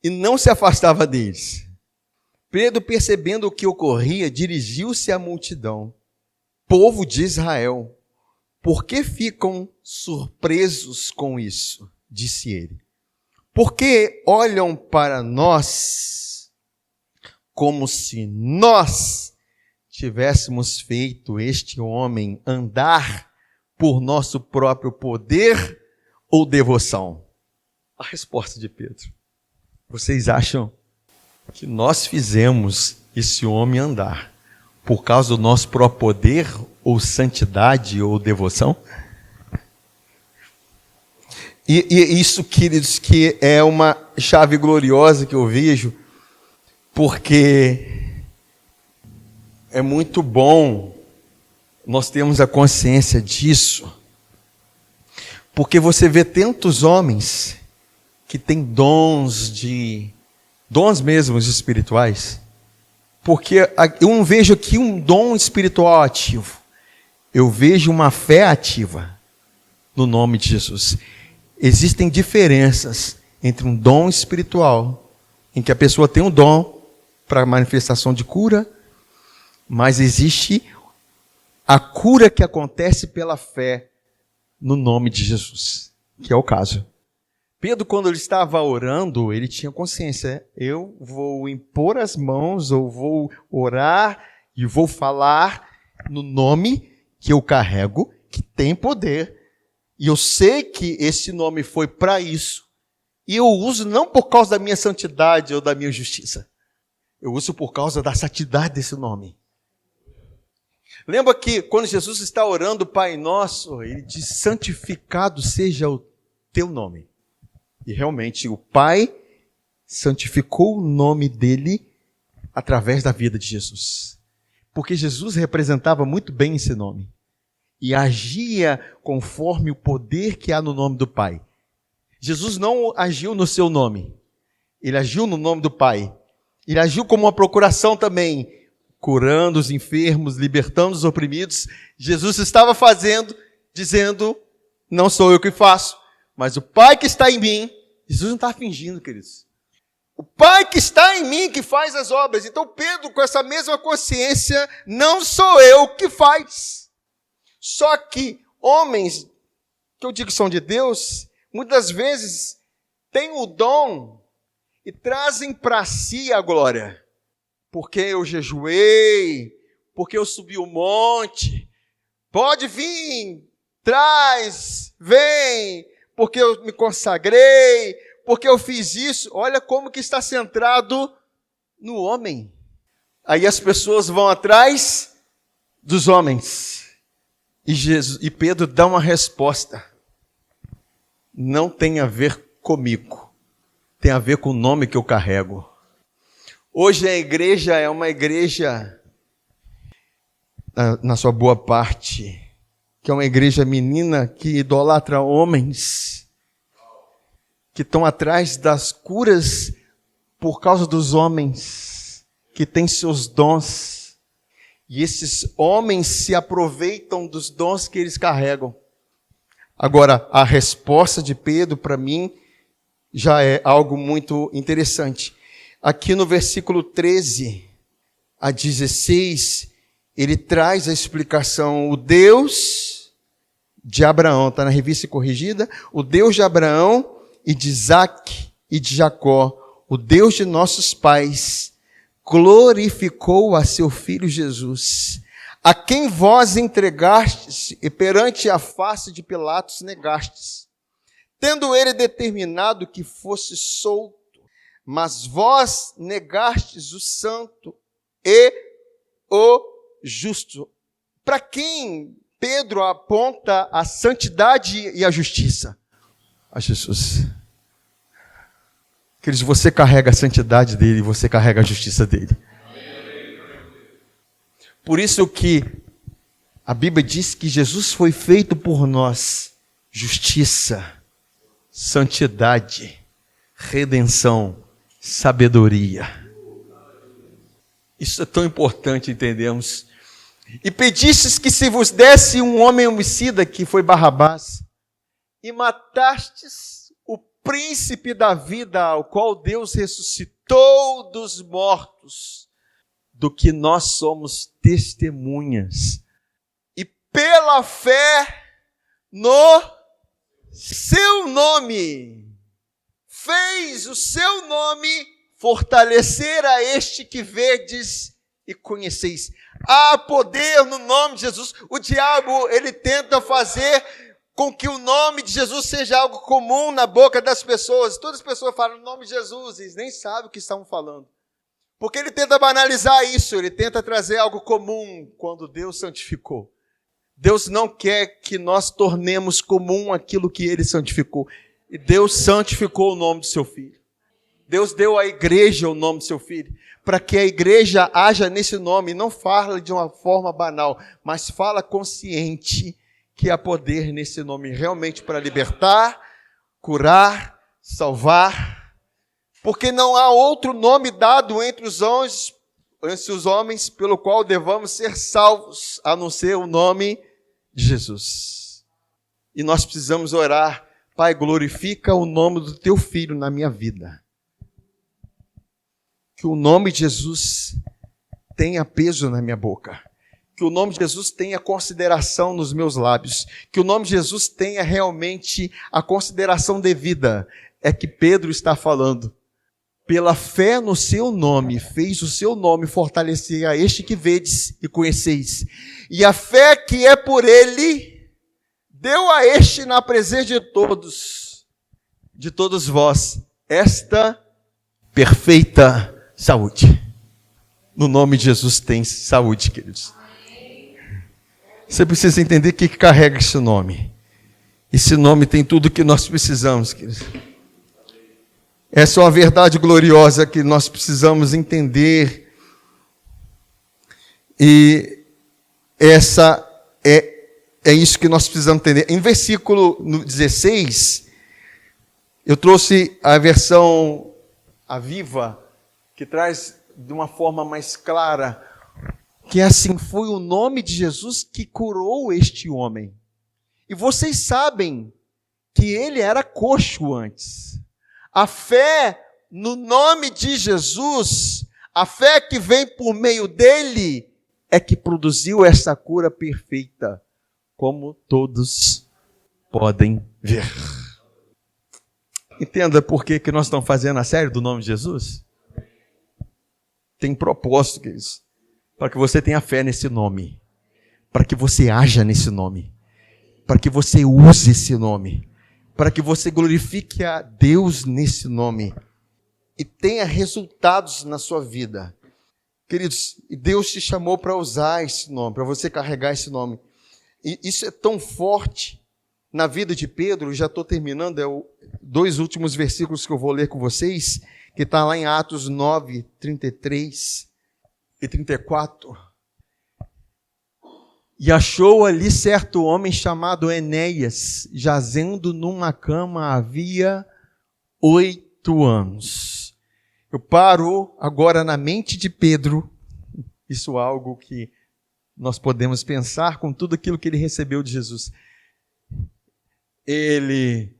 e não se afastava deles. Pedro, percebendo o que ocorria, dirigiu-se à multidão. Povo de Israel, por que ficam surpresos com isso? Disse ele. Por que olham para nós como se nós tivéssemos feito este homem andar por nosso próprio poder ou devoção? A resposta de Pedro: vocês acham que nós fizemos esse homem andar por causa do nosso próprio poder, ou santidade, ou devoção? E isso, queridos, que é uma chave gloriosa que eu vejo, porque é muito bom nós termos a consciência disso, porque você vê tantos homens que têm dons mesmos espirituais, porque eu não vejo aqui um dom espiritual ativo, eu vejo uma fé ativa no nome de Jesus. Existem diferenças entre um dom espiritual, em que a pessoa tem um dom para manifestação de cura, mas existe a cura que acontece pela fé no nome de Jesus, que é o caso. Pedro, quando ele estava orando, ele tinha consciência, eu vou impor as mãos, eu vou orar e vou falar no nome que eu carrego, que tem poder. E eu sei que esse nome foi para isso. E eu uso não por causa da minha santidade ou da minha justiça. Eu uso por causa da santidade desse nome. Lembra que quando Jesus está orando o Pai Nosso, ele diz, santificado seja o teu nome. E realmente o Pai santificou o nome dele através da vida de Jesus. Porque Jesus representava muito bem esse nome. E agia conforme o poder que há no nome do Pai. Jesus não agiu no seu nome. Ele agiu no nome do Pai. Ele agiu como uma procuração também, curando os enfermos, libertando os oprimidos. Jesus estava fazendo, dizendo, não sou eu que faço, mas o Pai que está em mim. Jesus não está fingindo, queridos. O Pai que está em mim que faz as obras. Então Pedro, com essa mesma consciência, não sou eu que faz. Só que homens, que eu digo que são de Deus, muitas vezes têm o dom e trazem para si a glória. Porque eu jejuei, porque eu subi o monte, pode vir, traz, vem, porque eu me consagrei, porque eu fiz isso. Olha como que está centrado no homem. Aí as pessoas vão atrás dos homens. E Pedro dá uma resposta. Não tem a ver comigo. Tem a ver com o nome que eu carrego. Hoje a igreja é uma igreja, na sua boa parte, que é uma igreja menina que idolatra homens, que estão atrás das curas por causa dos homens, que têm seus dons. E esses homens se aproveitam dos dons que eles carregam. Agora, a resposta de Pedro, para mim, já é algo muito interessante. Aqui no versículo 13 a 16, ele traz a explicação. O Deus de Abraão, está na revista corrigida, o Deus de Abraão e de Isaque e de Jacó, o Deus de nossos pais, glorificou a seu Filho Jesus, a quem vós entregastes e perante a face de Pilatos negastes, tendo ele determinado que fosse solto, mas vós negastes o santo e o justo. Para quem Pedro aponta a santidade e a justiça? A Jesus. Queridos, você carrega a santidade dele, você carrega a justiça dele. Por isso que a Bíblia diz que Jesus foi feito por nós justiça, santidade, redenção, sabedoria. Isso é tão importante entendermos. E pedistes que se vos desse um homem homicida, que foi Barrabás, e matastes o príncipe da vida, ao qual Deus ressuscitou dos mortos, do que nós somos testemunhas. E pela fé no seu nome, fez o seu nome fortalecer a este que vedes e conheceis. Há poder no nome de Jesus. O diabo, ele tenta fazer com que o nome de Jesus seja algo comum na boca das pessoas. Todas as pessoas falam o nome de Jesus, eles nem sabem o que estão falando. Porque ele tenta banalizar isso, ele tenta trazer algo comum quando Deus santificou. Deus não quer que nós tornemos comum aquilo que ele santificou. E Deus santificou o nome do seu filho. Deus deu à igreja o nome do seu filho, para que a igreja haja nesse nome, não fala de uma forma banal, mas fala consciente que há poder nesse nome realmente para libertar, curar, salvar, porque não há outro nome dado entre os homens pelo qual devamos ser salvos, a não ser o nome de Jesus. E nós precisamos orar: Pai, glorifica o nome do teu filho na minha vida. Que o nome de Jesus tenha peso na minha boca. Que o nome de Jesus tenha consideração nos meus lábios. Que o nome de Jesus tenha realmente a consideração devida. É que Pedro está falando. Pela fé no seu nome, fez o seu nome fortalecer a este que vedes e conheceis. E a fé que é por ele, deu a este na presença de todos vós, esta perfeita saúde. No nome de Jesus tem saúde, queridos. Você precisa entender o que carrega esse nome. Esse nome tem tudo o que nós precisamos, queridos. Essa é uma verdade gloriosa que nós precisamos entender. E essa é isso que nós precisamos entender. Em versículo 16, eu trouxe a versão Viva, que traz de uma forma mais clara, que assim foi o nome de Jesus que curou este homem. E vocês sabem que ele era coxo antes. A fé no nome de Jesus, a fé que vem por meio dele, é que produziu essa cura perfeita, como todos podem ver. Entenda por que nós estamos fazendo a série do nome de Jesus? Tem propósito, queridos, para que você tenha fé nesse nome, para que você haja nesse nome, para que você use esse nome, para que você glorifique a Deus nesse nome e tenha resultados na sua vida. Queridos, Deus te chamou para usar esse nome, para você carregar esse nome. E isso é tão forte na vida de Pedro, já estou terminando, dois últimos versículos que eu vou ler com vocês, que está lá em Atos 9, 33 e 34. E achou ali certo homem chamado Enéas, jazendo numa cama havia 8 anos. Eu paro agora na mente de Pedro, isso é algo que nós podemos pensar com tudo aquilo que ele recebeu de Jesus. Ele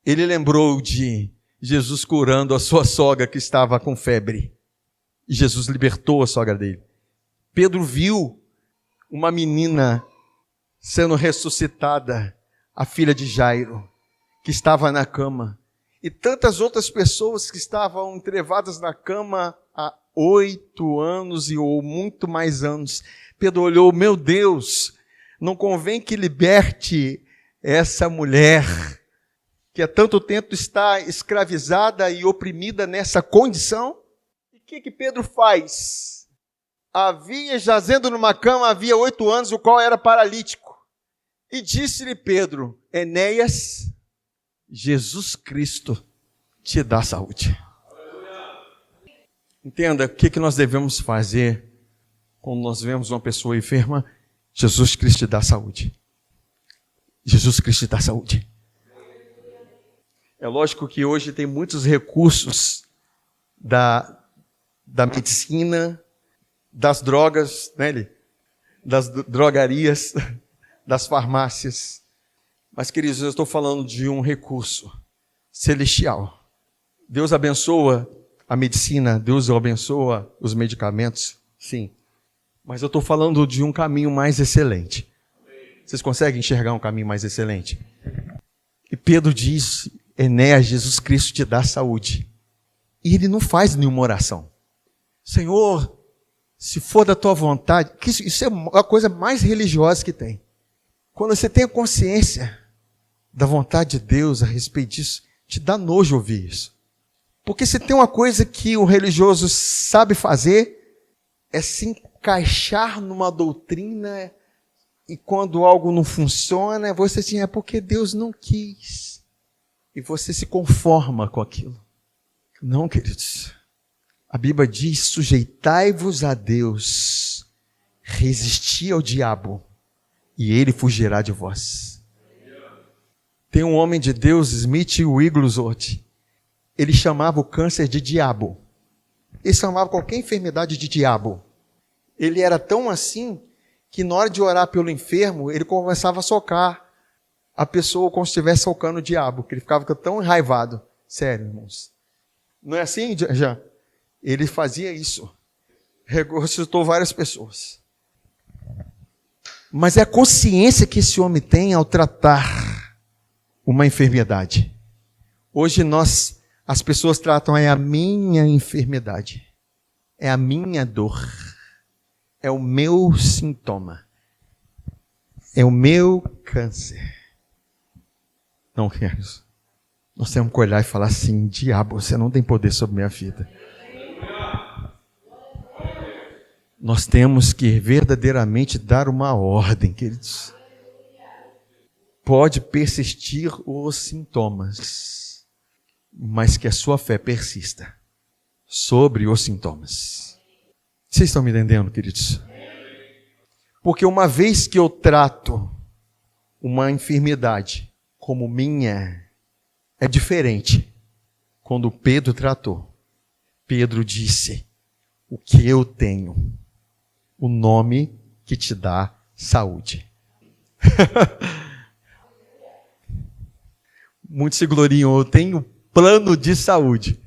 lembrou de Jesus curando a sua sogra que estava com febre. E Jesus libertou a sogra dele. Pedro viu uma menina sendo ressuscitada, a filha de Jairo, que estava na cama. E tantas outras pessoas que estavam entrevadas na cama há 8 anos ou muito mais anos. Pedro olhou: meu Deus, não convém que liberte essa mulher que há tanto tempo está escravizada e oprimida nessa condição? E o que Pedro faz? Havia, jazendo numa cama, havia 8 anos, o qual era paralítico. E disse-lhe Pedro: Enéas, Jesus Cristo te dá saúde. Entenda o que nós devemos fazer quando nós vemos uma pessoa enferma. Jesus Cristo te dá saúde. Jesus Cristo te dá saúde. É lógico que hoje tem muitos recursos da medicina, das drogas, né, das drogarias, das farmácias. Mas, queridos, eu estou falando de um recurso celestial. Deus abençoa a medicina, Deus abençoa os medicamentos, sim. Mas eu estou falando de um caminho mais excelente. Vocês conseguem enxergar um caminho mais excelente? E Pedro diz: Enéas, Jesus Cristo te dá saúde. E ele não faz nenhuma oração. Senhor, se for da tua vontade, que isso é a coisa mais religiosa que tem. Quando você tem a consciência da vontade de Deus a respeito disso, te dá nojo ouvir isso. Porque se tem uma coisa que o religioso sabe fazer, é se encaixar numa doutrina, e quando algo não funciona, você diz, é porque Deus não quis. E você se conforma com aquilo. Não, queridos. A Bíblia diz, sujeitai-vos a Deus, resisti ao diabo, e ele fugirá de vós. Tem um homem de Deus, Smith Wigglesworth, ele chamava o câncer de diabo. Ele chamava qualquer enfermidade de diabo. Ele era tão assim, que na hora de orar pelo enfermo, ele começava a socar a pessoa como se estivesse socando o diabo, que ele ficava tão enraivado. Sério, irmãos. Não é assim, Jean? Ele fazia isso. Ressuscitou várias pessoas. Mas é a consciência que esse homem tem ao tratar uma enfermidade. Hoje as pessoas tratam, é a minha enfermidade. É a minha dor. É o meu sintoma. É o meu câncer. Não, queridos. Nós temos que olhar e falar assim, diabo, você não tem poder sobre minha vida. Nós temos que verdadeiramente dar uma ordem, queridos. Pode persistir os sintomas, mas que a sua fé persista sobre os sintomas. Vocês estão me entendendo, queridos? Porque uma vez que eu trato uma enfermidade como minha, é diferente. Quando Pedro tratou, Pedro disse, o que eu tenho? O nome que te dá saúde. Muitos se gloriam, eu tenho plano de saúde.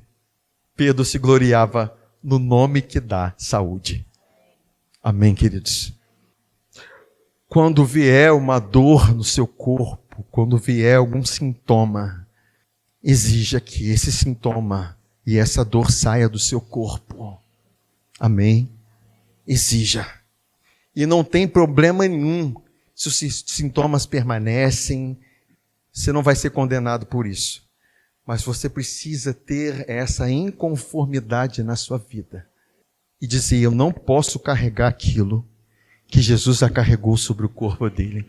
Pedro se gloriava no nome que dá saúde. Amém, queridos? Quando vier uma dor no seu corpo, quando vier algum sintoma, exija que esse sintoma e essa dor saia do seu corpo. Amém? Exija. E não tem problema nenhum se os sintomas permanecem, você não vai ser condenado por isso. Mas você precisa ter essa inconformidade na sua vida. E dizer, eu não posso carregar aquilo que Jesus já carregou sobre o corpo dele.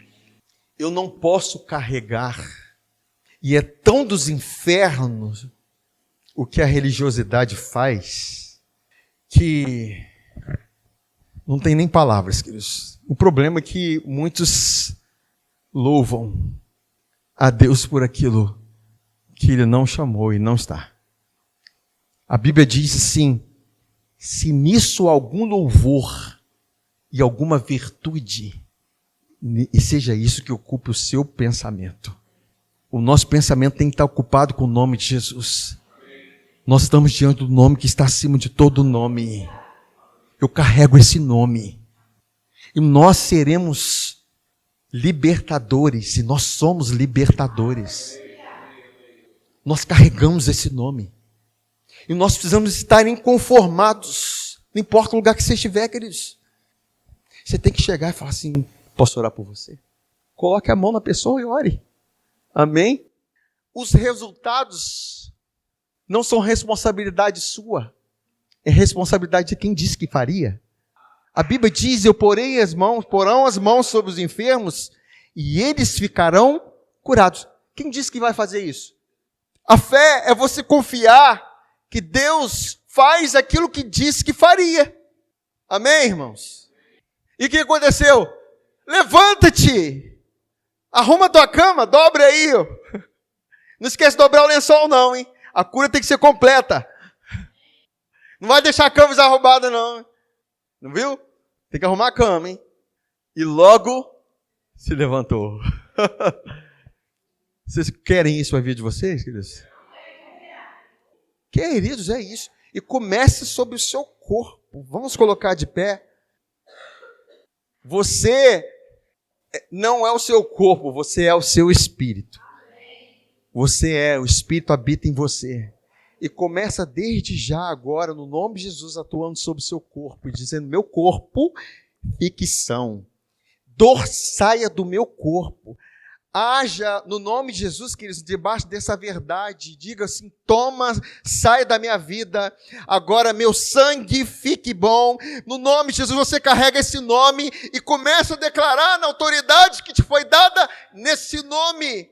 Eu não posso carregar. E é tão dos infernos o que a religiosidade faz, que não tem nem palavras, queridos. O problema é que muitos louvam a Deus por aquilo que Ele não chamou e não está. A Bíblia diz assim, se nisso algum louvor e alguma virtude, e seja isso que ocupe o seu pensamento. O nosso pensamento tem que estar ocupado com o nome de Jesus. Nós estamos diante do nome que está acima de todo nome. Eu carrego esse nome. E nós seremos libertadores, e nós somos libertadores. Nós carregamos esse nome. E nós precisamos estar inconformados. Não importa o lugar que você estiver, queridos. Você tem que chegar e falar assim, posso orar por você? Coloque a mão na pessoa e ore. Amém? Os resultados não são responsabilidade sua. É responsabilidade de quem disse que faria. A Bíblia diz, porão as mãos sobre os enfermos e eles ficarão curados. Quem disse que vai fazer isso? A fé é você confiar que Deus faz aquilo que disse que faria. Amém, irmãos? E o que aconteceu? Levanta-te! Arruma a tua cama, dobra aí. Não esquece de dobrar o lençol não, hein? A cura tem que ser completa. Não vai deixar a cama desarrumada não. Não viu? Tem que arrumar a cama, hein? E logo se levantou. Vocês querem isso para a vida de vocês, queridos? Queridos, é isso. E comece sobre o seu corpo. Vamos colocar de pé. Você não é o seu corpo, você é o seu espírito. Você é, o Espírito habita em você. E começa desde já agora, no nome de Jesus, atuando sobre o seu corpo e dizendo, meu corpo, fique são. Dor saia do meu corpo. Haja no nome de Jesus, queridos, debaixo dessa verdade. Diga assim: toma, sai da minha vida. Agora meu sangue fique bom. No nome de Jesus, você carrega esse nome e começa a declarar na autoridade que te foi dada nesse nome.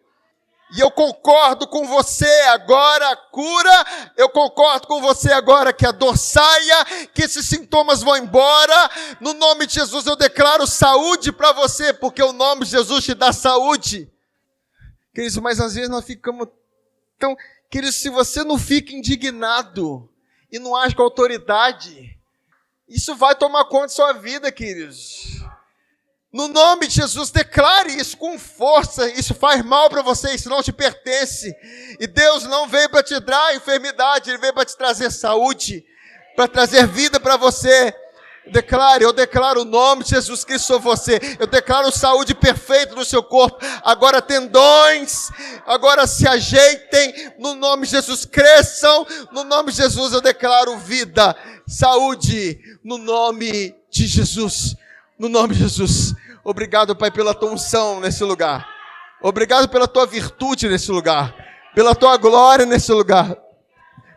E eu concordo com você agora a cura, eu concordo com você agora que a dor saia, que esses sintomas vão embora. No nome de Jesus eu declaro saúde para você, porque o nome de Jesus te dá saúde. Queridos, mas às vezes nós ficamos tão... Queridos, se você não fica indignado e não age com autoridade, isso vai tomar conta da sua vida, queridos. No nome de Jesus, declare isso com força. Isso faz mal para você, isso não te pertence. E Deus não veio para te dar enfermidade, Ele veio para te trazer saúde, para trazer vida para você. Declare, eu declaro o nome de Jesus Cristo sobre você. Eu declaro saúde perfeita no seu corpo. Agora tendões, agora se ajeitem. No nome de Jesus, cresçam. No nome de Jesus eu declaro vida, saúde. No nome de Jesus. No nome de Jesus. Obrigado, Pai, pela tua unção nesse lugar. Obrigado pela tua virtude nesse lugar. Pela tua glória nesse lugar.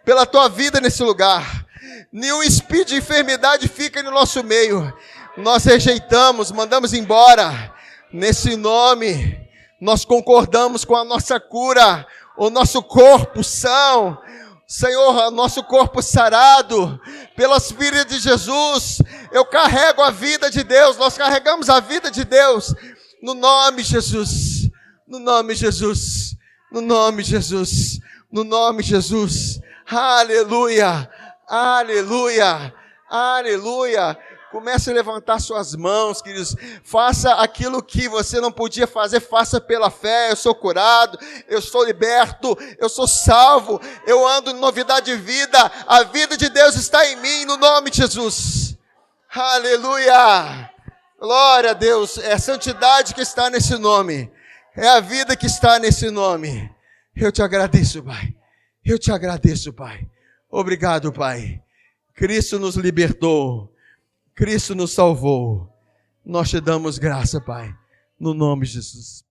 Pela tua vida nesse lugar. Nenhum espírito de enfermidade fica no nosso meio. Nós rejeitamos, mandamos embora. Nesse nome, nós concordamos com a nossa cura. O nosso corpo são. Senhor, nosso corpo sarado, pelas feridas de Jesus, eu carrego a vida de Deus, nós carregamos a vida de Deus, no nome de Jesus, no nome de Jesus, no nome de Jesus, no nome de Jesus, aleluia, aleluia, aleluia. Comece a levantar suas mãos, queridos. Faça aquilo que você não podia fazer, faça pela fé. Eu sou curado, eu sou liberto, eu sou salvo, eu ando em novidade de vida. A vida de Deus está em mim, no nome de Jesus. Aleluia! Glória a Deus. É a santidade que está nesse nome. É a vida que está nesse nome. Eu te agradeço, Pai. Eu te agradeço, Pai. Obrigado, Pai. Cristo nos libertou. Cristo nos salvou. Nós te damos graça, Pai, no nome de Jesus.